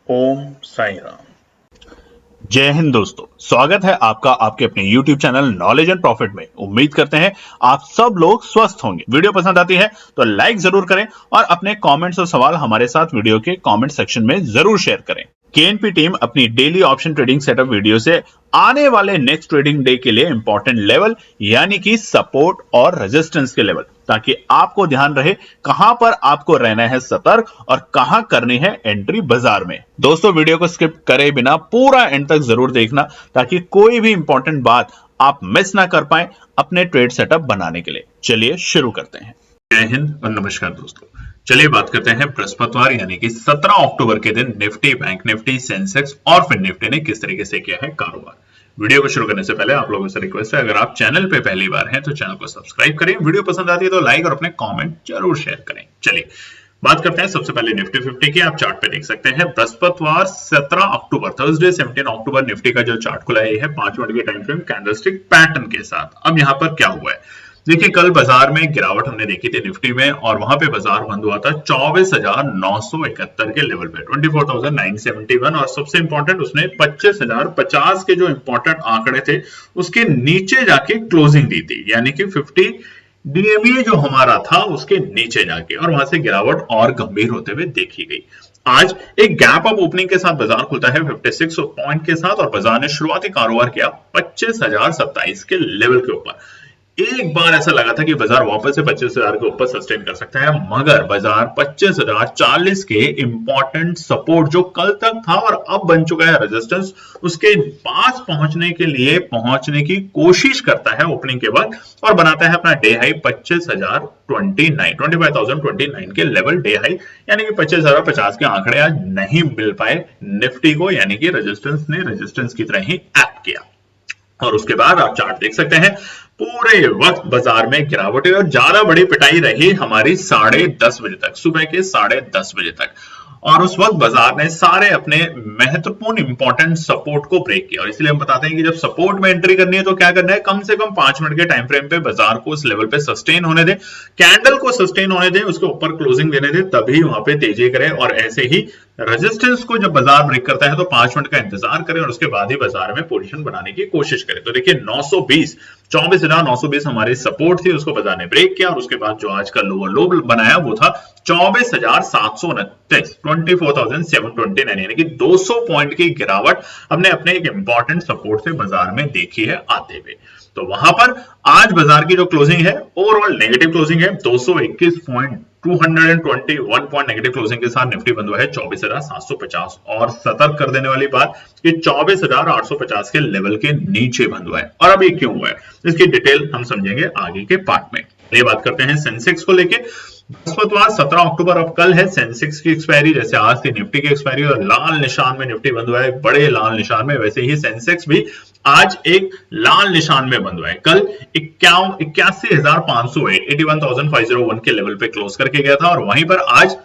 ओम साई राम। जय हिंद दोस्तों, स्वागत है आपका आपके अपने YouTube channel knowledge and profit में। उम्मीद करते हैं आप सब लोग स्वस्थ होंगे। वीडियो पसंद आती है तो लाइक जरूर करें और अपने कमेंट्स और सवाल हमारे साथ वीडियो के कमेंट सेक्शन में जरूर शेयर करें। केएनपी टीम अपनी daily option trading setup video से आने वाले नेक्स्ट ट्रेडिंग डे के लिए इंपॉर्टेंट लेवल यानी कि सपोर्ट और रेजिस्टेंस के लेवल, ताकि आपको ध्यान रहे कहां पर आपको रहना है सतर्क और कहां करनी है एंट्री बाजार में। दोस्तों, वीडियो को स्किप करे बिना पूरा एंड तक जरूर देखना ताकि कोई भी इंपॉर्टेंट बात आप मिस ना कर पाए अपने ट्रेड सेटअप बनाने के लिए। चलिए शुरू करते हैं। जय हिंद और नमस्कार दोस्तों। चलिए बात करते हैं बृहस्पतिवार यानी कि 17 अक्टूबर के दिन निफ्टी, बैंक निफ्टी, सेंसेक्स और फिर निफ्टी ने किस तरीके से किया है कारोबार। वीडियो को शुरू करने से पहले आप लोगों से रिक्वेस्ट है, अगर आप चैनल पे पहली बार हैं तो चैनल को सब्सक्राइब करें, वीडियो पसंद आती है तो लाइक और अपने कमेंट जरूर शेयर करें। चलिए बात करते हैं सबसे पहले निफ्टी 50 की। आप चार्ट पे देख सकते हैं बृहस्पतिवार 17 अक्टूबर, थर्सडे 17 अक्टूबर निफ्टी का जो चार्ट खुला है 5 मिनट के टाइम फ्रेम कैंडलस्टिक पैटर्न के साथ। अब यहाँ पर क्या हुआ है देखिए, कल बाजार में गिरावट हमने देखी थी निफ्टी में और वहां पे बाजार बंद हुआ था 24,971 के लेवल पे, 24,971। और सबसे इंपॉर्टेंट उसने 25,050 के जो इंपॉर्टेंट आंकड़े थे उसके नीचे जाके क्लोजिंग दी थी, यानी कि 50 डीएमए जो हमारा था उसके नीचे जाके, और वहां से गिरावट और गंभीर होते हुए देखी गई। आज एक गैप अप ओपनिंग के साथ बाजार खुलता है 56 पॉइंट के साथ और बाजार ने शुरुआती कारोबार किया 25,027 के लेवल के ऊपर। एक बार ऐसा लगा था कि बाजार वापस से 25,000 के ऊपर सस्टेन कर सकता है, मगर बाजार 25,040 के इंपॉर्टेंट सपोर्ट जो कल तक था और अब बन चुका है रेजिस्टेंस, उसके पास पहुंचने के लिए पहुंचने की कोशिश करता है ओपनिंग के बाद और बनाता है अपना डे हाई 25,029 के लेवल डे हाई, यानी कि 25,050 के आंकड़े आज नहीं मिल पाए निफ्टी को, यानी कि रेजिस्टेंस ने रेजिस्टेंस की तरह ही एक्ट किया। और उसके बाद आप चार्ट देख सकते हैं, पूरे वक्त बाजार में गिरावट है और ज्यादा बड़ी पिटाई रही हमारी 10:30 बजे तक, सुबह के 10:30 बजे तक। और उस वक्त बाजार ने सारे अपने महत्वपूर्ण इंपॉर्टेंट सपोर्ट को ब्रेक किया। और इसलिए हम बताते हैं कि जब सपोर्ट में एंट्री करनी है तो क्या करना है, कम से कम 5 मिनट के टाइम फ्रेम पे बाजार को उस लेवल पे सस्टेन होने दें, कैंडल को सस्टेन होने दें, उसके ऊपर क्लोजिंग देने दें, तभी वहां पे तेजी करें। और ऐसे ही रेजिस्टेंस को जब बाजार ब्रेक करता है तो 5 मिनट का इंतजार करें और उसके बाद ही बाजार में पोजीशन बनाने की कोशिश करें। तो देखिए 24,920 हमारी सपोर्ट थी, उसको बाजार ने ब्रेक किया और उसके बाद जो आज का लोअर लो बनाया वो था 24,729, 24,729, यानी कि 200 पॉइंट की गिरावट हमने अपने एक इंपॉर्टेंट सपोर्ट से बाजार में देखी है आते हुए। तो वहां पर आज बाजार की जो क्लोजिंग है ओवरऑल नेगेटिव क्लोजिंग है, 221 पॉइंट 221 पॉइंट नेगेटिव क्लोजिंग के साथ निफ्टी बंद हुआ है 24,750। और सतर्क कर देने वाली बात कि 24,850 के लेवल के नीचे बंद हुआ है। और अब ये क्यों हुआ है इसकी डिटेल हम समझेंगे आगे के पार्ट में। ये बात करते हैं सेंसेक्स को लेके। बृहस्पतिवार 17 अक्टूबर अब कल है सेंसेक्स की एक्सपायरी, जैसे आज थी निफ्टी की एक्सपायरी और लाल निशान में निफ्टी बंद हुआ है, बड़े लाल निशान में, वैसे ही सेंसेक्स भी आज एक लाल निशान में बंद हुआ है। कल 81,501 के लेवल पे क्लोज करके गया था और वहीं पर आज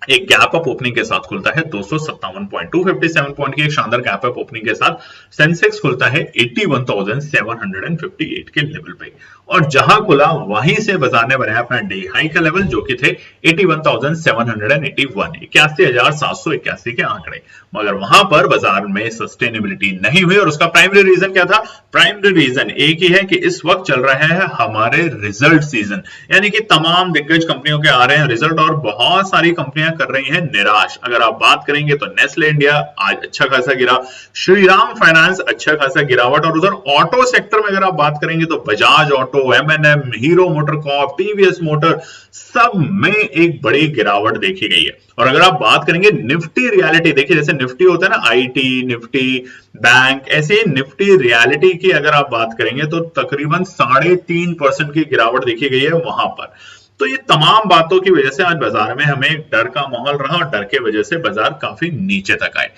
एक गैप अप ओपनिंग के साथ खुलता है 257 पॉइंट, 257 पॉइंट की एक शानदार गैप अप ओपनिंग के साथ सेंसेक्स खुलता है 81,758 के लेवल पे। और जहां खुला वहीं से बाजार ने बनाया अपना डे हाई का लेवल, जो कि थे 81,781, 81,781 के आंकड़े। मगर वहां पर बाजार में सस्टेनेबिलिटी नहीं हुई और उसका प्राइमरी रीजन क्या था? प्राइमरी रीजन एक ही है कि इस वक्त चल रहे हैं हमारे रिजल्ट सीजन, यानी कि तमाम दिग्गज कंपनियों के आ रहे हैं रिजल्ट और बहुत सारी कंपनियां कर रही हैं निराश। अगर आप बात करेंगे तो नेस्ले इंडिया आज अच्छा खासा गिरा, श्रीराम फाइनेंस अच्छा खासा गिरावट, और उधर ऑटो सेक्टर में अगर आप बात करेंगे तो Bajaj auto, M&M, Hero MotoCorp, TVS motor, सब में एक बड़ी गिरावट देखी गई है। और अगर आप बात करेंगे निफ्टी रियलिटी, देखिए जैसे निफ्टी होता है ना, आईटी, निफ्टी, बैंक, ऐसे निफ्टी रियलिटी की अगर आप बात करेंगे तो तकरीबन 3.5% की गिरावट देखी गई है वहां पर। तो ये तमाम बातों की वजह से आज बाजार में हमें डर का माहौल रहा और डर के वजह से बाजार काफी नीचे तक आए।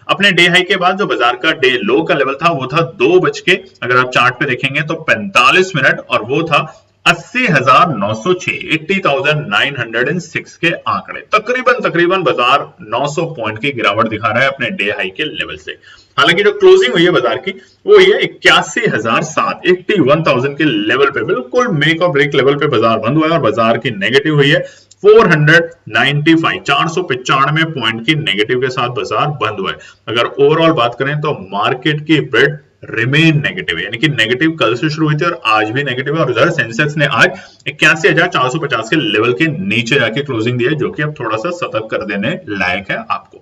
अपने डे हाई के बाद जो बाजार का डे लो का लेवल था वो था 2 बज के, अगर आप चार्ट पे देखेंगे तो 45 मिनट, और वो था 80,906, 80,906 के आंकड़े। तकरीबन बाजार 900 पॉइंट की गिरावट दिखा रहा है अपने डे हाई के लेवल से। हालांकि जो क्लोजिंग हुई है बाजार की वो हुई है 81,007, 81,000 के लेवल पे, बिल्कुल मेक और ब्रेक लेवल पे बाजार बंद हुआ है और बाजार की नेगेटिव हुई है 495 पॉइंट की नेगेटिव के साथ बाजार बंद हुआ है। अगर ओवरऑल बात करें तो मार्केट की बिड रिमेन नेगेटिव है, यानी कि नेगेटिव कल से शुरू हुई थी और आज भी नेगेटिव है। और उधर सेंसेक्स ने आज 81,450 के लेवल के नीचे जाके क्लोजिंग दी है, जो कि अब थोड़ा सा सतर्क कर देने लायक है आपको।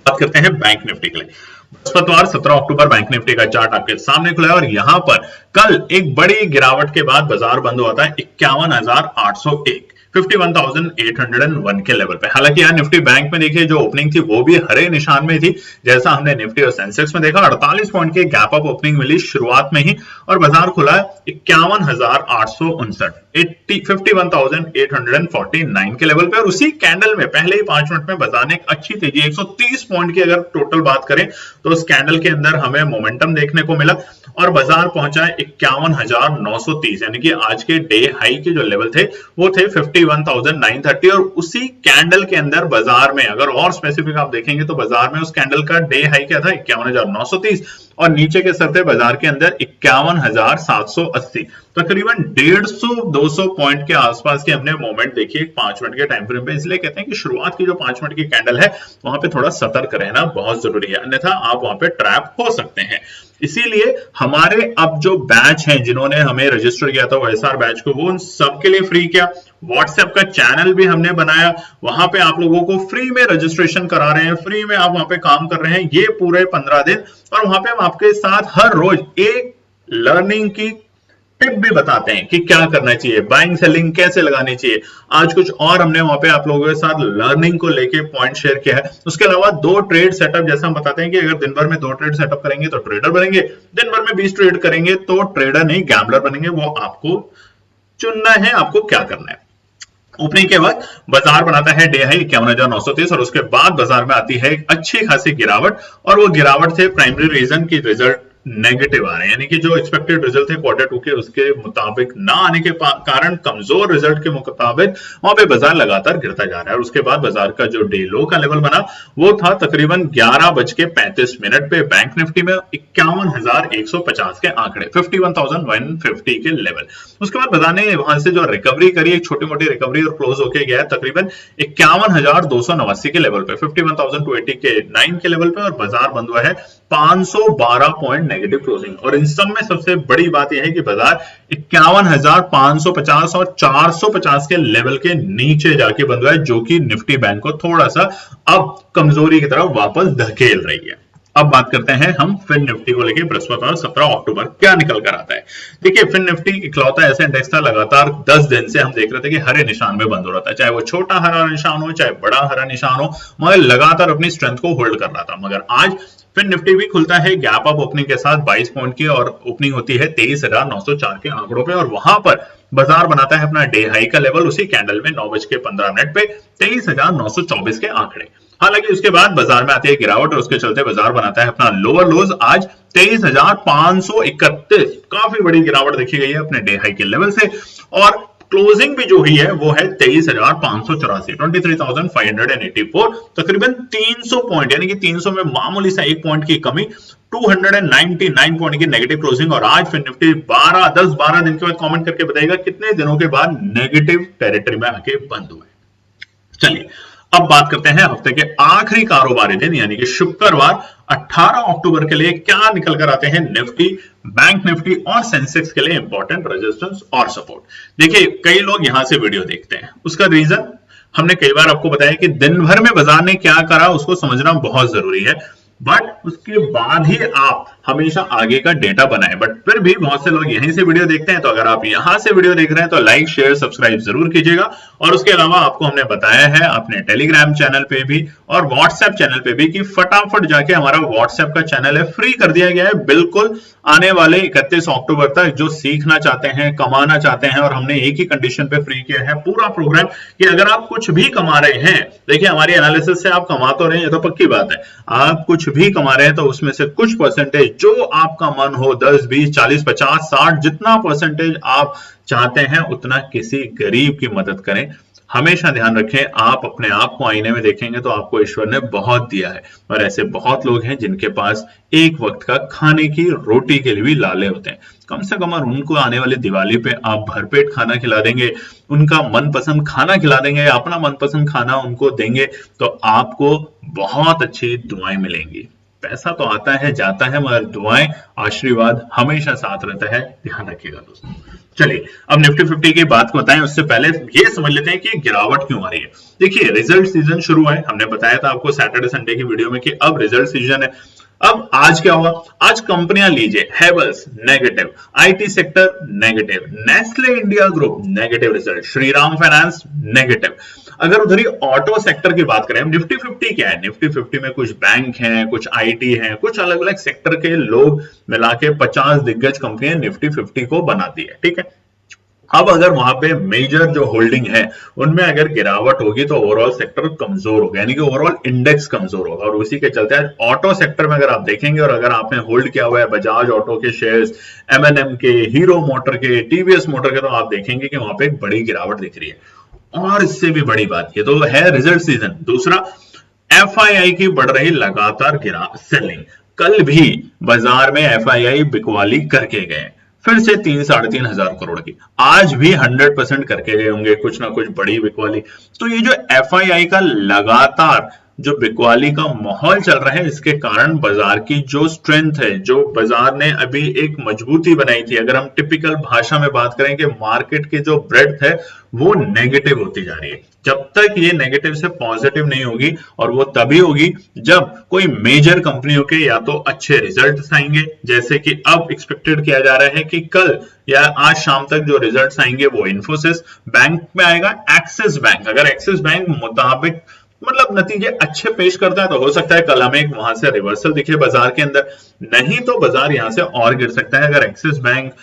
बात करते हैं बैंक निफ्टी के लिए। बृहस्पतिवार 17 अक्टूबर बैंक निफ्टी का चार्ट आपके सामने खुला है और यहां पर कल एक बड़ी गिरावट के बाद बाजार बंद हुआ था 51,801 51,801 के लेवल पे। हालांकि यहाँ निफ्टी बैंक में देखिए जो ओपनिंग थी वो भी हरे निशान में थी, जैसा हमने निफ्टी और सेंसेक्स में देखा। 48 पॉइंट के गैप अप ओपनिंग मिली शुरुआत में ही और बाजार खुला 51,859 51,849 के लेवल पे। और उसी कैंडल में पहले ही 5 मिनट में बाजार ने एक अच्छी तेजी 130 पॉइंट की अगर टोटल बात करें तो उस कैंडल के अंदर हमें मोमेंटम देखने को मिला और बाजार पहुंचा 51,930, यानी कि आज के डे हाई के जो लेवल थे वो थे 51,930। और उसी कैंडल के अंदर बाजार में अगर और स्पेसिफिक आप देखेंगे तो बाजार में उस कैंडल का डे हाई क्या था 51,930 और नीचे के सर थे बाजार के अंदर 51,780। तकरीबन 150-200 पॉइंट के आसपास के हमने मोमेंट देखिए 5 मिनट के टाइम फ्रेम पे। इसलिए कहते हैं कि शुरुआत की जो 5 मिनट की कैंडल है वहां पे थोड़ा सतर्क रहना बहुत जरूरी है, अन्यथा आप वहां पे ट्रैप हो सकते हैं। इसीलिए हमारे अब जो बैच हैं जिन्होंने हमें रजिस्टर किया था OSR बैच को, वो उन सबके लिए फ्री किया। व्हाट्सएप का चैनल भी हमने बनाया, वहां पे आप लोगों को फ्री में रजिस्ट्रेशन करा रहे हैं, फ्री में आप वहां पे काम कर रहे हैं ये पूरे 15 दिन। और वहां पे हम आपके साथ हर रोज एक लर्निंग की टिप भी बताते हैं कि क्या करना चाहिए, बाइंग सेलिंग कैसे लगानी चाहिए। आज कुछ और हमने वहां पे आप लोगों के साथ लर्निंग को लेके पॉइंट शेयर किया है। उसके अलावा 2 ट्रेड सेटअप, जैसा हम बताते हैं कि अगर दिन भर में 2 ट्रेड सेटअप करेंगे तो ट्रेडर बनेंगे, दिन भर में 20 ट्रेड करेंगे तो ट्रेडर नहीं गैम्बलर बनेंगे। वो आपको चुनना है, आपको क्या करना है। ओपनिंग के बाद बाजार बनाता है डे हाई 51,930 और उसके बाद बाजार में आती है एक अच्छी खासी गिरावट और वो गिरावट से प्राइमरी रीजन की रिजल्ट नेगेटिव आ रहे हैं, यानी कि जो एक्सपेक्टेड रिजल्ट थे Q2 के उसके मुताबिक ना आने के कारण कमजोर रिजल्ट के मुताबिक वहां पे बाजार लगातार गिरता जा रहा है। और उसके बाद बाजार का जो डे लो का लेवल बना वो था तकरीबन 11:35 पे बैंक निफ्टी में 51,150 के आंकड़े 51,150 के लेवल। उसके बाद बाजार ने वहां से जो रिकवरी करी, एक छोटी मोटी रिकवरी और क्लोज होके गया तकरीबन 51,289 के लेवल पे 51,280 के 9 के लेवल पे और बाजार बंद हुआ है 512 पॉइंट नेगेटिव क्लोजिंग। और इन सब में सबसे बड़ी बात यह है कि बाजार 51,550 और 450 के लेवल के नीचे जाके बंद हुआ है, जो कि निफ्टी बैंक को थोड़ा सा अब कमजोरी की तरफ वापस धकेल रही है। अब बात करते हैं हम फिन निफ्टी को लेके बृहस्पतिवार 17 अक्टूबर क्या निकल कर आता है। देखिए फिन निफ्टी इकलौता ऐसा इंडेक्स था लगातार 10 दिन से हम देख रहे थे कि हरे निशान में बंद हो रहा था, चाहे वो छोटा हरा निशान हो चाहे बड़ा हरा निशान हो, मगर लगातार अपनी स्ट्रेंथ को होल्ड कर रहा था। मगर आज फिर निफ्टी भी खुलता है गैप अप ओपनिंग के साथ 22 पॉइंट की और ओपनिंग होती है 23,904 के आंकड़ों पे और वहां पर बाजार बनाता है अपना डे हाई का लेवल उसी कैंडल में 9:15 पे 23,924 के आंकड़े। हालांकि उसके बाद बाजार में आती है गिरावट और उसके चलते बाजार बनाता है अपना लोअर लोज आज 23,531। काफी बड़ी गिरावट देखी गई है अपने डे हाई के लेवल से और क्लोजिंग भी जो हुई है वो है 23,584 23,584, तकरीबन 300 पॉइंट, यानी कि 300 में मामूली सा 1 पॉइंट की कमी, 299 पॉइंट की नेगेटिव क्लोजिंग। और आज फिर निफ्टी 10-12 दिन के बाद कमेंट करके बताएगा कितने दिनों के बाद नेगेटिव टेरिटरी में आके बंद हुआ है। चलिए अब बात करते हैं हफ्ते के आखिरी कारोबारी दिन यानी कि शुक्रवार 18 अक्टूबर के लिए क्या निकल कर आते हैं निफ्टी, बैंक निफ्टी और सेंसेक्स के लिए इंपॉर्टेंट रेजिस्टेंस और सपोर्ट। देखिए कई लोग यहां से वीडियो देखते हैं, उसका रीजन हमने कई बार आपको बताया कि दिन भर में बाजार ने क्या करा उसको समझना बहुत जरूरी है, बट उसके बाद ही आप हमेशा आगे का डेटा बनाएं। बट फिर भी बहुत से लोग यहीं से वीडियो देखते हैं, तो अगर आप यहां से वीडियो देख रहे हैं तो लाइक शेयर सब्सक्राइब जरूर कीजिएगा। और उसके अलावा आपको हमने बताया है अपने टेलीग्राम चैनल पे भी और व्हाट्सएप चैनल पे भी कि फटाफट जाके हमारा व्हाट्सएप का चैनल है फ्री कर दिया गया है बिल्कुल आने वाले 31 अक्टूबर तक। जो सीखना चाहते हैं, कमाना चाहते हैं, और हमने एक ही कंडीशन पे फ्री किया है पूरा प्रोग्राम कि अगर आप कुछ भी कमा रहे हैं, देखिए हमारी एनालिसिस से आप कमा तो रहे हैं, ये तो पक्की बात है, आप कुछ भी कमा रहे हैं तो उसमें से कुछ परसेंटेज जो आपका मन हो 10, 20, 40, 50, 60 जितना परसेंटेज आप चाहते हैं उतना किसी गरीब की मदद करें। हमेशा ध्यान रखें, आप अपने आप को आईने में देखेंगे तो आपको ईश्वर ने बहुत दिया है और ऐसे बहुत लोग हैं जिनके पास एक वक्त का खाने की रोटी के लिए भी लाले होते हैं। कम से कम और उनको आने वाली दिवाली पे आप भरपेट खाना खिला देंगे, उनका मनपसंद खाना खिला देंगे, अपना मनपसंद खाना उनको देंगे, तो आपको बहुत अच्छी दुआएं मिलेंगी। पैसा तो आता है जाता है, मगर दुआएं आशीर्वाद हमेशा साथ रहता है, ध्यान रखिएगा दोस्तों। चलिए अब निफ्टी 50 की बात को बताएं, उससे पहले ये समझ लेते हैं कि गिरावट क्यों आ रही है। देखिए रिजल्ट सीजन शुरू है, हमने बताया था आपको सैटरडे संडे की वीडियो में कि अब रिजल्ट सीजन है। अब आज क्या हुआ, आज कंपनियां लीजिए, Havells negative, IT sector negative, Nestle India group negative result, Shriram finance negative. अगर उधर ही ऑटो सेक्टर की बात करें, निफ्टी 50 क्या है, निफ्टी 50 में कुछ बैंक हैं, कुछ आईटी हैं, कुछ अलग अलग सेक्टर के लोग मिला के 50 दिग्गज कंपनियां निफ्टी 50 को बनाती है, ठीक है। अब अगर वहां पे मेजर जो होल्डिंग है उनमें अगर गिरावट होगी तो ओवरऑल सेक्टर कमजोर होगा, यानी कि ओवरऑल इंडेक्स कमजोर होगा, और उसी के चलते आज ऑटो सेक्टर में अगर आप देखेंगे और अगर आपने होल्ड किया हुआ है बजाज ऑटो के शेयर्स, एमएनएम के, हीरो मोटर के, टीवीएस मोटर के, तो आप देखेंगे कि वहां पे एक बड़ी गिरावट दिख रही है। और इससे भी बड़ी बात ये तो है रिजल्ट सीजन। दूसरा, एफआईआई की बढ़ रही लगातार सेलिंग। कल भी बाजार में एफआईआई बिकवाली करके गए, फिर से 3-3.5 हजार करोड़ की, आज भी 100% करके गए होंगे कुछ ना कुछ बड़ी बिकवाली। तो ये जो एफआईआई का लगातार जो बिकवाली का माहौल चल रहा है, इसके कारण बाजार की जो स्ट्रेंथ है, जो बाजार ने अभी एक मजबूती बनाई थी, अगर हम टिपिकल भाषा में बात करें कि मार्केट की जो ब्रेड्थ है वो नेगेटिव होती जा रही है। जब तक ये नेगेटिव से पॉजिटिव नहीं होगी, और वो तभी होगी जब कोई मेजर कंपनियों के या तो अच्छे रिजल्ट्स आएंगे, जैसे कि अब एक्सपेक्टेड किया जा रहा है कि कल या आज शाम तक जो रिजल्ट्स आएंगे वो इन्फोसिस बैंक में आएगा, एक्सिस बैंक। अगर एक्सिस बैंक मुताबिक मतलब नतीजे अच्छे पेश करता है तो हो सकता है कल हमें वहां से रिवर्सल दिखे बाजार के अंदर, नहीं तो बाजार यहां से और गिर सकता है। अगर एक्सिस बैंक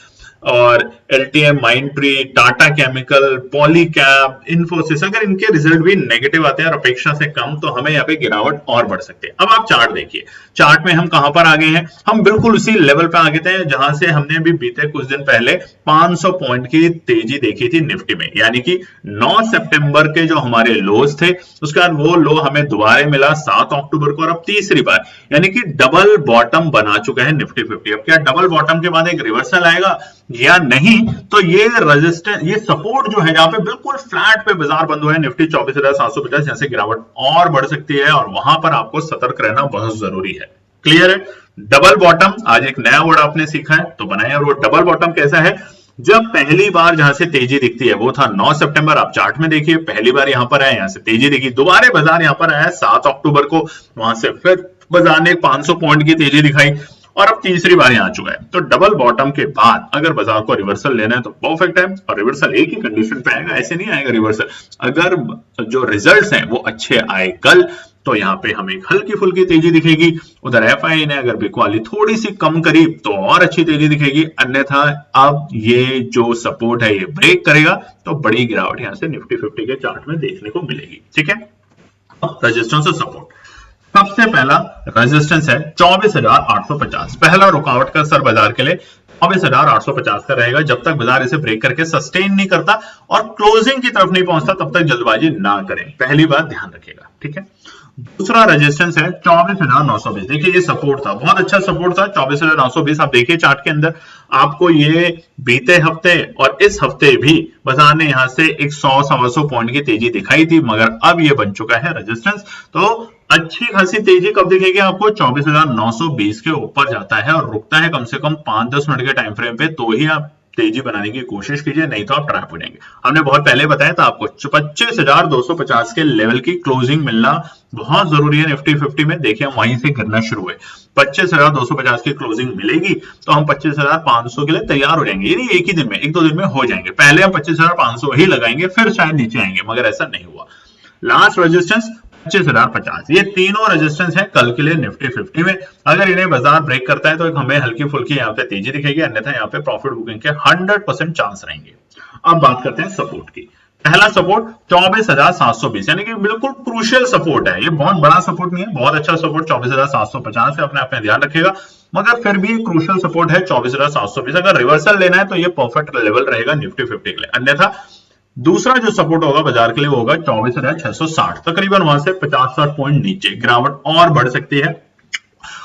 और LTM, Mindtree, Tata chemical, Polycab, Infosys, अगर इनके रिजल्ट भी नेगेटिव आते हैं और अपेक्षा से कम, तो हमें यहाँ पे गिरावट और बढ़ सकती है। अब आप चार्ट देखिए, चार्ट में हम कहां पर आ गए हैं, हम बिल्कुल उसी लेवल पे आ गए थे जहां से हमने अभी बीते कुछ दिन पहले 500 पॉइंट की तेजी देखी थी निफ्टी में, यानी कि 9 सितंबर के जो हमारे लोज थे, उसके बाद वो लो हमें दोबारा मिला 7 अक्टूबर को, और अब तीसरी बार, यानी कि डबल बॉटम बना चुका है निफ्टी 50। अब क्या डबल बॉटम के बाद एक रिवर्सल आएगा या नहीं, तो ये रेजिस्टेंस, ये सपोर्ट जो है, जहां पे बिल्कुल फ्लैट पे बाजार बंद हुआ है निफ्टी 24,750, यहां से गिरावट और बढ़ सकती है, और वहां पर आपको सतर्क रहना बहुत जरूरी है। क्लियर है? डबल बॉटम, आज एक नया वर्ड आपने सीखा है तो बनाया। और वो डबल बॉटम कैसा है, जब पहली बार जहां से तेजी दिखती है वो था 9 सितंबर, आप चार्ट में देखिए, पहली बार यहां पर आया, यहां से तेजी दिखी, दोबारा बाजार यहां पर आया 7 अक्टूबर को, वहां से फिर बाजार ने 500 पॉइंट की तेजी दिखाई, और अब तीसरी बार यहां आ चुका है। तो डबल बॉटम के बाद अगर बाजार को रिवर्सल लेना है तो परफेक्ट है, और रिवर्सल एक ही कंडीशन पे आएगा, ऐसे नहीं आएगा रिवर्सल, अगर जो रिजल्ट्स हैं वो अच्छे आए कल, तो यहाँ पे हमें हल्की फुल्की तेजी दिखेगी। उधर एफआई ने अगर बिकवाली थोड़ी सी कम करी तो और अच्छी तेजी दिखेगी, अन्यथा अब ये जो सपोर्ट है ये ब्रेक करेगा तो बड़ी गिरावट यहां से निफ्टी 50 के चार्ट में देखने को मिलेगी। ठीक है, रेजिस्टेंस और सपोर्ट। सबसे पहला रेजिस्टेंस है 24,850, पहला रुकावट का सर बाजार के लिए 24,850 का रहेगा। जब तक बाजार इसे ब्रेक करके सस्टेन नहीं करता और क्लोजिंग की तरफ नहीं पहुंचता, तब तक जल्दबाजी ना करें, पहली बात ध्यान रखिएगा। ठीक है, दूसरा रेजिस्टेंस है 24,920। देखिए ये सपोर्ट था, बहुत अच्छा सपोर्ट था 24,920। आप देखिए चार्ट के अंदर आपको ये बीते हफ्ते और इस हफ्ते भी बाजार ने यहां से 100-125 पॉइंट की तेजी दिखाई थी, मगर अब ये बन चुका है रेजिस्टेंस। तो अच्छी खासी तेजी कब दिखेगी आपको, 24,920 के ऊपर जाता है और रुकता है कम से कम 5-10 मिनट के टाइम फ्रेम पे, तो ही आप तेजी बनाने की कोशिश कीजिए, नहीं तो आप ट्रैप हो जाएंगे। हमने बहुत पहले बताया था आपको 25,250 के लेवल की क्लोजिंग मिलना बहुत जरूरी है निफ्टी 50 में। देखिए हम वहीं से गिरना शुरू हुए, 25,250 की क्लोजिंग मिलेगी तो हम 25,500 के लिए तैयार हो जाएंगे। यानी एक ही दिन में, 1-2 दिन में हो जाएंगे। पहले हम 25,500 ही लगाएंगे, फिर शायद नीचे आएंगे, मगर ऐसा नहीं हुआ। लास्ट रेजिस्टेंस 25,050, ये तीनों रेजिस्टेंस है कल के लिए निफ्टी 50 में। अगर इन्हें बाजार ब्रेक करता है तो हमें हल्की फुल्की यहाँ पे तेजी दिखेगी, अन्यथा यहाँ पे प्रॉफिट बुकिंग के 100% चांस रहेंगे। अब बात करते हैं सपोर्ट की। पहला सपोर्ट 24,720, यानी कि बिल्कुल क्रूशियल सपोर्ट है। ये बहुत बड़ा सपोर्ट नहीं है, बहुत अच्छा सपोर्ट 24,750 है, अपने ध्यान रखिएगा, मगर फिर भी क्रूशियल सपोर्ट है 24,720। अगर रिवर्सल लेना है तो ये परफेक्ट लेवल रहेगा निफ्टी 50 के लिए। अन्यथा दूसरा जो सपोर्ट होगा बाजार के लिए होगा 24,660, तकरीबन वहां से 50-60 पॉइंट नीचे गिरावट और बढ़ सकती है।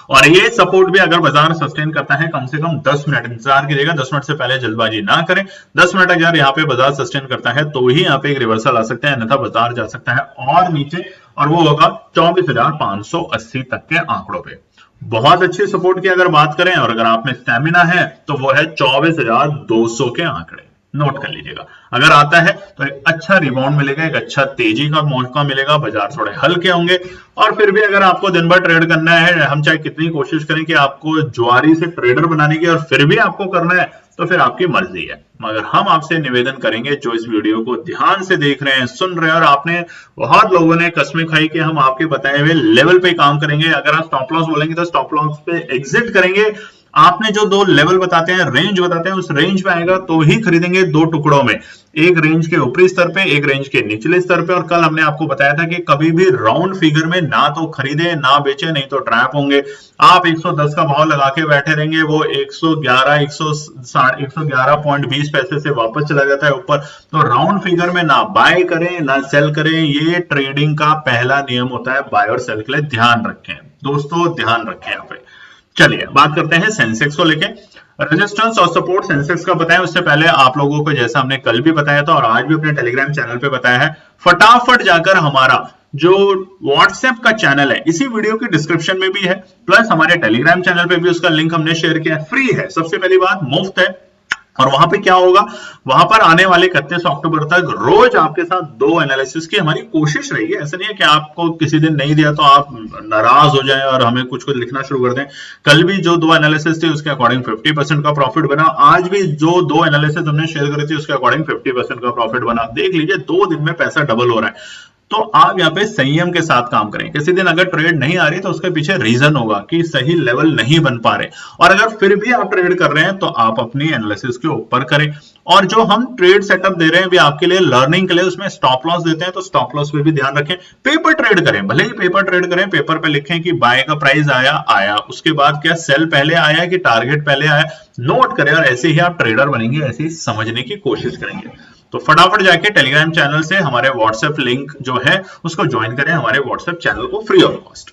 और ये सपोर्ट भी अगर बाजार सस्टेन करता है कम से कम 10 मिनट इंतजार कीजिएगा, 10 मिनट से पहले जल्दबाजी ना करें। 10 मिनट अगर यहाँ पे बाजार सस्टेन करता है तो ही यहाँ पे एक रिवर्सल आ सकता है, अन्यथा बाजार जा सकता है और नीचे, और वो होगा 24,580 तक के आंकड़ों पे। बहुत अच्छी सपोर्ट की अगर बात करें और अगर आप में स्टेमिना है तो वो है 24,200 के आंकड़े, नोट कर लीजिएगा। अगर आता है तो एक अच्छा रिबाउंड मिलेगा, एक अच्छा तेजी का मौका मिलेगा, बाजार थोड़े हल्के होंगे। और फिर भी अगर आपको दिन भर ट्रेड करना है, हम चाहे कितनी कोशिश करें कि आपको जुआरी से ट्रेडर बनाने की, और फिर भी आपको करना है तो फिर आपकी मर्जी है। मगर हम आपसे निवेदन करेंगे, जो इस वीडियो को ध्यान से देख रहे हैं, सुन रहे हैं, और आपने बहुत लोगों ने कस्में खाई कि हम आपके बताए हुए लेवल पे काम करेंगे। अगर आप स्टॉप लॉस बोलेंगे तो स्टॉप लॉस पे एग्जिट करेंगे। आपने जो दो लेवल बताते हैं, रेंज बताते हैं, उस रेंज पे आएगा तो ही खरीदेंगे, दो टुकड़ों में, एक रेंज के ऊपरी स्तर पे, एक रेंज के निचले स्तर पे। और कल हमने आपको बताया था कि कभी भी राउंड फिगर में ना तो खरीदे ना बेचे, नहीं तो ट्रैप होंगे। आप 110 का भाव लगा के बैठे रहेंगे, वो 111.20 पैसे से वापस चला जाता है ऊपर। तो राउंड फिगर में ना बाय करें ना सेल करें, ये ट्रेडिंग का पहला नियम होता है। बाय और सेल के लिए ध्यान रखें दोस्तों, ध्यान रखें यहाँ पे। चलिए बात करते हैं सेंसेक्स को लेके। रेजिस्टेंस और सपोर्ट सेंसेक्स का बताएं उससे पहले आप लोगों को, जैसा हमने कल भी बताया था और आज भी अपने टेलीग्राम चैनल पे बताया है, फटाफट जाकर हमारा जो व्हाट्सएप का चैनल है इसी वीडियो की डिस्क्रिप्शन में भी है, प्लस हमारे टेलीग्राम चैनल पे भी उसका लिंक हमने शेयर किया है। फ्री है, सबसे पहली बात मुफ्त है। और वहां पे क्या होगा, वहां पर आने वाले 31 अक्टूबर तक रोज आपके साथ 2 एनालिसिस की हमारी कोशिश रहेगी। ऐसा नहीं है कि आपको किसी दिन नहीं दिया तो आप नाराज हो जाएं और हमें कुछ कुछ लिखना शुरू कर दें। कल भी जो 2 एनालिसिस थी उसके अकॉर्डिंग 50% का प्रॉफिट बना। आज भी जो 2 एनालिसिस हमने शेयर करी थी उसके अकॉर्डिंग 50% का प्रॉफिट बना। देख लीजिए 2 दिन में पैसा डबल हो रहा है। तो आप यहाँ पे संयम के साथ काम करें। किसी दिन अगर ट्रेड नहीं आ रही तो उसके पीछे रीजन होगा कि सही लेवल नहीं बन पा रहे, और अगर फिर भी आप ट्रेड कर रहे हैं तो आप अपनी एनालिसिस के ऊपर करें। और जो हम ट्रेड सेटअप दे रहे हैं भी आपके लिए लर्निंग के लिए, उसमें स्टॉप लॉस देते हैं तो स्टॉप लॉस पे भी ध्यान रखें। पेपर ट्रेड करें, भले ही पेपर ट्रेड करें, पेपर पे लिखें कि बाय का प्राइस आया, उसके बाद क्या सेल पहले आया कि टारगेट पहले आया, नोट करें। और ऐसे ही आप ट्रेडर बनेंगे, ऐसे ही समझने की कोशिश करेंगे। तो फटाफट जाके टेलीग्राम चैनल से हमारे व्हाट्सएप लिंक जो है उसको ज्वाइन करें, हमारे व्हाट्सएप चैनल को, फ्री ऑफ कॉस्ट।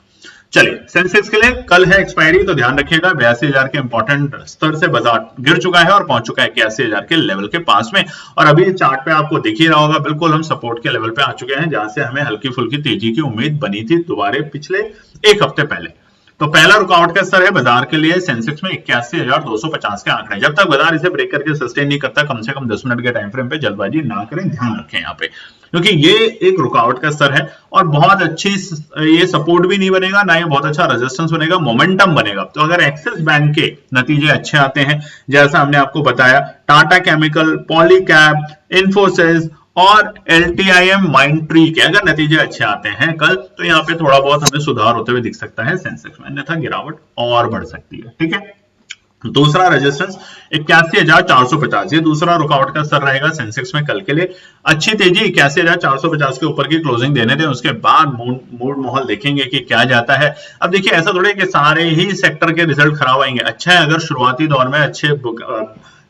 चलिए सेंसेक्स के लिए कल है एक्सपायरी, तो ध्यान रखिएगा 82,000 के इंपॉर्टेंट स्तर से बाजार गिर चुका है और पहुंच चुका है 81,000 के लेवल के पास में। और अभी चार्ट पे आपको दिख ही रहा होगा, बिल्कुल हम सपोर्ट के लेवल पे आ चुके हैं, जहां से हमें हल्की फुल्की तेजी की उम्मीद बनी थी दोबारा पिछले एक हफ्ते पहले। तो पहला रुकावट का स्तर है बाजार के लिए सेंसेक्स में 81,250 के आंकड़े। जब तक बाजार इसे ब्रेक करके सस्टेन नहीं करता, कम से कम 10 मिनट के टाइम फ्रेम पे जल्दबाजी ना करें, ध्यान रखें यहाँ पे, क्योंकि ये एक रुकावट का स्तर है और बहुत अच्छी ये सपोर्ट भी नहीं बनेगा, ना ये बहुत अच्छा रेजिस्टेंस बनेगा, मोमेंटम बनेगा। तो अगर एक्सिस बैंक के नतीजे अच्छे आते हैं, जैसा हमने आपको बताया, टाटा केमिकल, पॉलीकैब, इन्फोसिस और LTIM माइंडट्री के अगर नतीजे अच्छे आते हैं कल, तो यहाँ पे थोड़ा बहुत हमें सुधार होते हुए दिख सकता है सेंसेक्स में, अन्यथा गिरावट और बढ़ सकती है। ठीक है, दूसरा रेजिस्टेंस 81,450, ये दूसरा रुकावट का स्तर रहेगा सेंसेक्स में कल के लिए। अच्छी तेजी 81,450 के ऊपर की क्लोजिंग देने दें, उसके बाद मूड माहौल देखेंगे कि क्या जाता है। अब देखिए ऐसा थोड़ा कि सारे ही सेक्टर के रिजल्ट खराब आएंगे। अच्छा है अगर शुरुआती दौर में अच्छे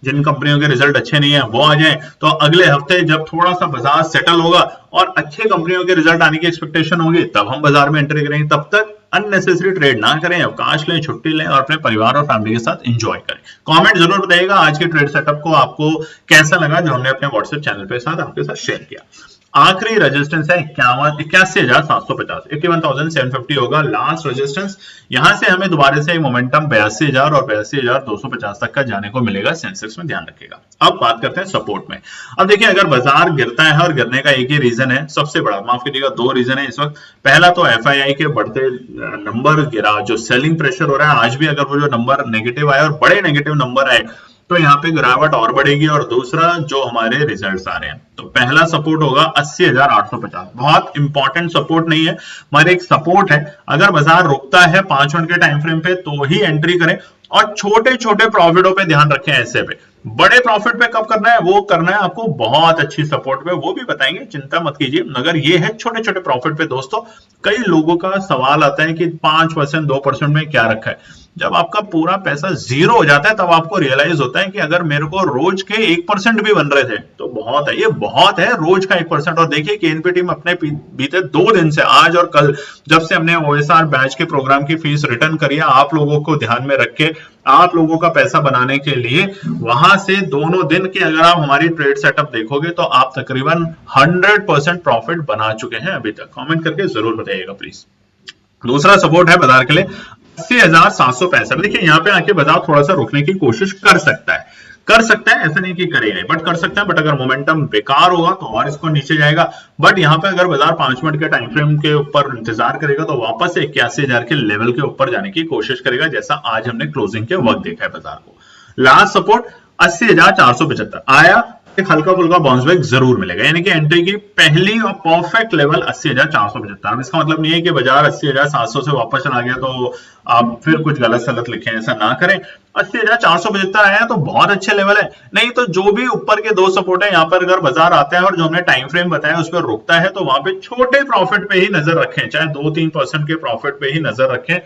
जिन कंपनियों के रिजल्ट अच्छे नहीं है वो आ जाए, तो अगले हफ्ते जब थोड़ा सा बाजार सेटल होगा और अच्छे कंपनियों के रिजल्ट आने की एक्सपेक्टेशन होगी, तब हम बाजार में एंट्री करेंगे। तब तक अननेसेसरी ट्रेड ना करें, अवकाश लें, छुट्टी लें और अपने परिवार और फैमिली के साथ एंजॉय करें। कमेंट जरूर बताइएगा आज के ट्रेड सेटअप को आपको कैसा लगा, जो हमने अपने व्हाट्सएप चैनल पे साथ आपके साथ शेयर किया। आखिरी रेजिस्टेंस है 81,750, 81,750 होगा लास्ट रेजिस्टेंस। यहां से हमें दोबारा से मोमेंटम 82,000 और 82,250 तक का जाने को मिलेगा सेंसेक्स में, ध्यान रखिएगा। अब बात करते हैं सपोर्ट में। अब देखिए अगर बाजार गिरता है, और गिरने का एक ही रीजन है, सबसे बड़ा, माफ कीजिएगा 2 रीजन है इस वक्त। पहला तो FII के बढ़ते नंबर गिरा, जो सेलिंग प्रेशर हो रहा है, आज भी अगर वो जो नंबर नेगेटिव आए और बड़े नेगेटिव नंबर आए तो यहाँ पे गिरावट और बढ़ेगी। और दूसरा जो हमारे रिजल्ट्स आ रहे हैं, तो पहला सपोर्ट होगा 80,850, बहुत इंपॉर्टेंट सपोर्ट नहीं है, मगर एक सपोर्ट है। अगर बाजार रुकता है 5 मिनट के टाइम फ्रेम पे तो ही एंट्री करें, और छोटे छोटे प्रॉफिटों पे ध्यान रखें ऐसे पे। बड़े प्रॉफिट पे कब करना है, वो करना है आपको बहुत अच्छी सपोर्ट पे, वो भी बताएंगे, चिंता मत कीजिए। मगर ये है छोटे छोटे प्रॉफिट पे दोस्तों। कई लोगों का सवाल आता है कि 5% 2% में क्या रखा है। जब आपका पूरा पैसा जीरो हो जाता है तब आपको रियलाइज होता है कि अगर मेरे को रोज के 1% भी बन रहे थे तो बहुत है, ये बहुत है रोज का 1%। और देखिए कि एनपी टीम अपने बीते 2 दिन से, आज और कल, जब से हमने ओएसआर बैच के प्रोग्राम की फीस रिटर्न करी है, आप लोगों को ध्यान में रख के, आप लोगों का पैसा बनाने के लिए, वहां से दोनों दिन के अगर आप हमारी ट्रेड सेटअप देखोगे तो आप तकरीबन 100% प्रॉफिट बना चुके हैं अभी तक। कमेंट करके जरूर बताइएगा प्लीज। दूसरा सपोर्ट है बाजार के लिए 80,765। देखिए यहाँ पे आके बाजार थोड़ा सा रुकने की कोशिश कर सकता है, ऐसा नहीं कि करेगा, बट कर सकता है। बट अगर मोमेंटम बेकार होगा तो और इसको नीचे जाएगा। बट यहाँ पे अगर बाजार 5 मिनट के टाइम फ्रेम के ऊपर इंतजार करेगा तो वापस से 81,000 के लेवल के ऊपर जाने की कोशिश करेगा, जैसा आज हमने क्लोजिंग के वक्त देखा है बाजार को। लास्ट सपोर्ट 80,475 आया, एक हल्का फुल्का बाउंस बैक जरूर मिलेगा, यानी कि एंट्री की पहली और परफेक्ट लेवल 80,475। इसका मतलब नहीं है कि बाजार 80,700 से वापस चला गया तो आप फिर कुछ गलत सलत लिखें, ऐसा ना करें। 80,475 आया तो बहुत अच्छे लेवल है। नहीं तो जो भी ऊपर के 2 सपोर्ट है, यहाँ पर अगर बाजार आता है और जो हमने टाइम फ्रेम बताया उस पर रुकता है तो वहां पे छोटे प्रॉफिट पे ही नजर रखें, चाहे 2-3% के प्रॉफिट पे ही नजर रखें।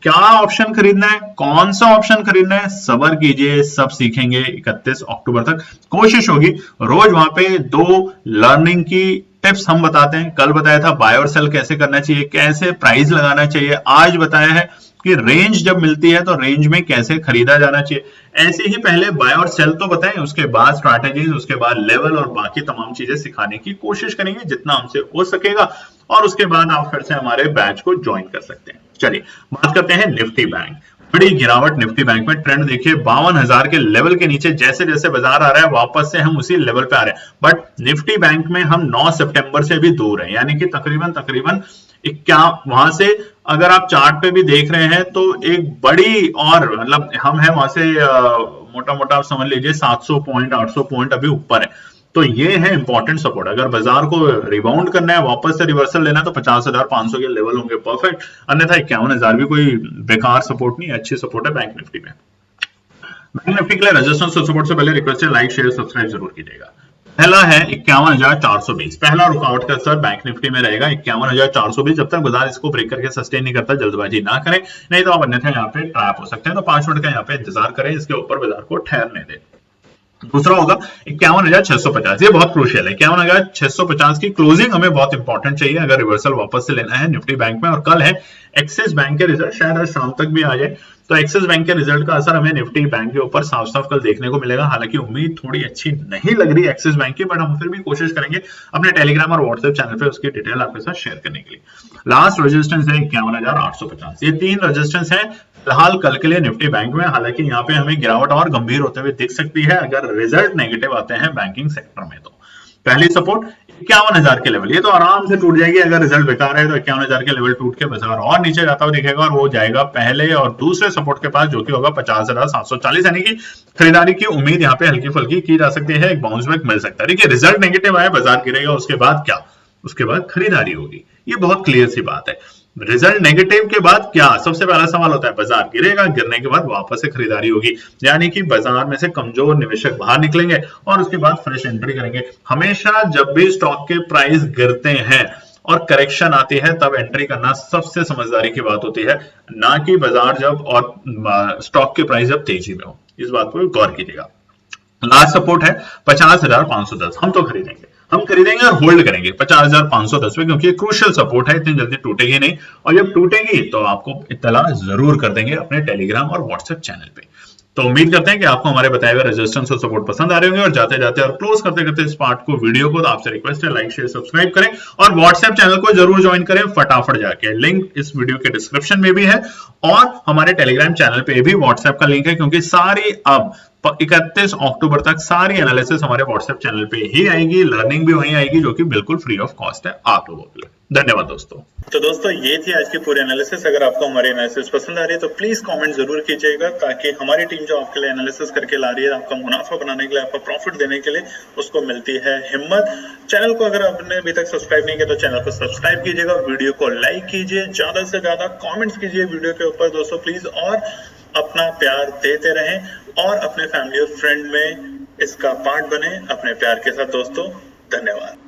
क्या ऑप्शन खरीदना है, कौन सा ऑप्शन खरीदना है, सब्र कीजिए, सब सीखेंगे 31 अक्टूबर तक। कोशिश होगी रोज वहां पे 2 लर्निंग की टिप्स हम बताते हैं। कल बताया था बाय और सेल कैसे करना चाहिए, कैसे प्राइस लगाना चाहिए। आज बताया है कि रेंज जब मिलती है तो रेंज में कैसे खरीदा जाना चाहिए। ऐसे ही पहले बाय और सेल तो बताएं, उसके बाद स्ट्रैटेजीज, उसके बाद लेवल और बाकी तमाम चीजें सिखाने की कोशिश करेंगे जितना हमसे हो सकेगा। और उसके बाद आप फिर से हमारे बैच को ज्वाइन कर सकते हैं। चलिए बात करते हैं निफ्टी बैंक। बड़ी गिरावट निफ्टी बैंक में, ट्रेंड देखिए 52,000 के लेवल के नीचे जैसे जैसे बाजार आ रहा है वापस से हम उसी लेवल पे आ रहे हैं। बट निफ्टी बैंक में हम 9 सितंबर से भी दूर हैं, यानी कि तकरीबन वहां से अगर आप चार्ट पे भी देख रहे हैं तो एक बड़ी, और मतलब हम हैं वहां से मोटा मोटा आप समझ लीजिए 700 पॉइंट 800 पॉइंट अभी ऊपर है। तो ये है इंपॉर्टेंट सपोर्ट। अगर बाजार को रिबाउंड करना है, वापस से रिवर्सल लेना है तो 50,500 के लेवल होंगे परफेक्ट। अन्यथा 51,000 भी कोई बेकार सपोर्ट नहीं है, अच्छी सपोर्ट है बैंक निफ्टी में। बैंक निफ्टी के लिए रेजिस्टेंस और सपोर्ट से पहले रिक्वेस्ट है लाइक शेयर सब्सक्राइब जरूर कीजिएगा। पहला है 51,420, पहला रुकावट का स्तर बैंक निफ्टी में रहेगा 51,420। जब तक बाजार इसको ब्रेक करके सस्टेन नहीं करता जल्दबाजी ना करें, नहीं तो आप अन्यथा यहाँ पे ट्रैप हो सकते हैं। तो 5 मिनट का यहाँ पे इंतजार करें, इसके ऊपर बाजार को ठहरने दें। दूसरा होगा 51,650, ये बहुत क्रूशियल है। 51,650 की क्लोजिंग हमें बहुत इंपॉर्टेंट चाहिए अगर रिवर्सल वापस से लेना है निफ्टी बैंक में। और कल है एक्सिस बैंक के रिजल्ट, शायद आज शाम तक भी आ जाए, तो एक्सिस बैंक के रिजल्ट का असर हमें निफ्टी बैंक के ऊपर साफ साफ कल देखने को मिलेगा। हालांकि उम्मीद थोड़ी अच्छी नहीं लग रही एक्सिस बैंक की, बट हम फिर भी कोशिश करेंगे अपने टेलीग्राम और व्हाट्सएप चैनल पे उसकी डिटेल आपके साथ शेयर करने के लिए। लास्ट रेजिस्टेंस है 51,850। ये 3 रेजिस्टेंस है फिलहाल कल के लिए निफ्टी बैंक में। हालांकि यहाँ पे हमें गिरावट और गंभीर होते हुए दिख सकती है अगर रिजल्ट नेगेटिव आते हैं बैंकिंग सेक्टर में। तो पहली सपोर्ट 51,000 के लेवल, ये तो आराम से टूट जाएगी। अगर रिजल्ट बेकार है तो 51,000 के लेवल टूट के बाजार और नीचे जाता हुआ दिखेगा और वो जाएगा पहले और दूसरे सपोर्ट के पास, जो कि होगा 50,740। यानी कि खरीदारी की उम्मीद यहाँ पे हल्की फुल्की की जा सकती है, एक बाउंस बैक मिल सकता है। देखिए रिजल्ट नेगेटिव आया, बाजार गिरेगा, उसके बाद क्या, उसके बाद खरीदारी होगी। ये बहुत क्लियर सी बात है। रिजल्ट नेगेटिव के बाद क्या, सबसे पहला सवाल होता है बाजार गिरेगा, गिरने के बाद वापस से खरीदारी होगी, यानी कि बाजार में से कमजोर निवेशक बाहर निकलेंगे और उसके बाद फ्रेश एंट्री करेंगे। हमेशा जब भी स्टॉक के प्राइस गिरते हैं और करेक्शन आती है तब एंट्री करना सबसे समझदारी की बात होती है, ना कि बाजार जब और स्टॉक के प्राइस जब तेजी में हो। इस बात को गौर कीजिएगा। लास्ट सपोर्ट है 50,510। हम तो खरीदेंगे और होल्ड करेंगे 50,510 में, क्योंकि क्रूशियल सपोर्ट है, इतनी जल्दी टूटेगी नहीं। और जब टूटेगी तो आपको इत्तला जरूर कर देंगे अपने टेलीग्राम और व्हाट्सएप चैनल पे। तो उम्मीद करते हैं कि आपको हमारे बताए हुए रेजिस्टेंस और सपोर्ट पसंद आ रहे होंगे। और जाते जाते और क्लोज करते करते इस पार्ट को, वीडियो को, तो आपसे रिक्वेस्ट है लाइक शेयर सब्सक्राइब करें और व्हाट्सएप चैनल को जरूर ज्वाइन करें फटाफट जाके। लिंक इस वीडियो के डिस्क्रिप्शन में भी है और हमारे टेलीग्राम चैनल पे भी व्हाट्सएप का लिंक है, क्योंकि सारी अब 31 अक्टूबर तक सारी एनालिसिस हमारे व्हाट्सएप चैनल पे ही आएगी, लर्निंग भी वहीं आएगी, जो कि बिल्कुल फ्री ऑफ कॉस्ट है आप लोगों के लिए। धन्यवाद दोस्तों। तो दोस्तों ये थी आज की पूरी एनालिसिस। अगर आपको हमारी एनालिसिस पसंद आ रही है तो प्लीज कमेंट जरूर कीजिएगा, ताकि हमारी टीम जो आपके लिए एनालिसिस करके ला रही है, आपका मुनाफा बनाने के लिए, आपका प्रॉफिट देने के लिए, उसको मिलती है हिम्मत। चैनल को अगर आपने अभी तक सब्सक्राइब नहीं किया तो चैनल को सब्सक्राइब कीजिएगा, वीडियो को लाइक कीजिए, ज्यादा से ज्यादा कॉमेंट्स कीजिए वीडियो के ऊपर दोस्तों प्लीज। और अपना प्यार देते रहें और अपने फैमिली और फ्रेंड में इसका पार्ट बने अपने प्यार के साथ दोस्तों। धन्यवाद।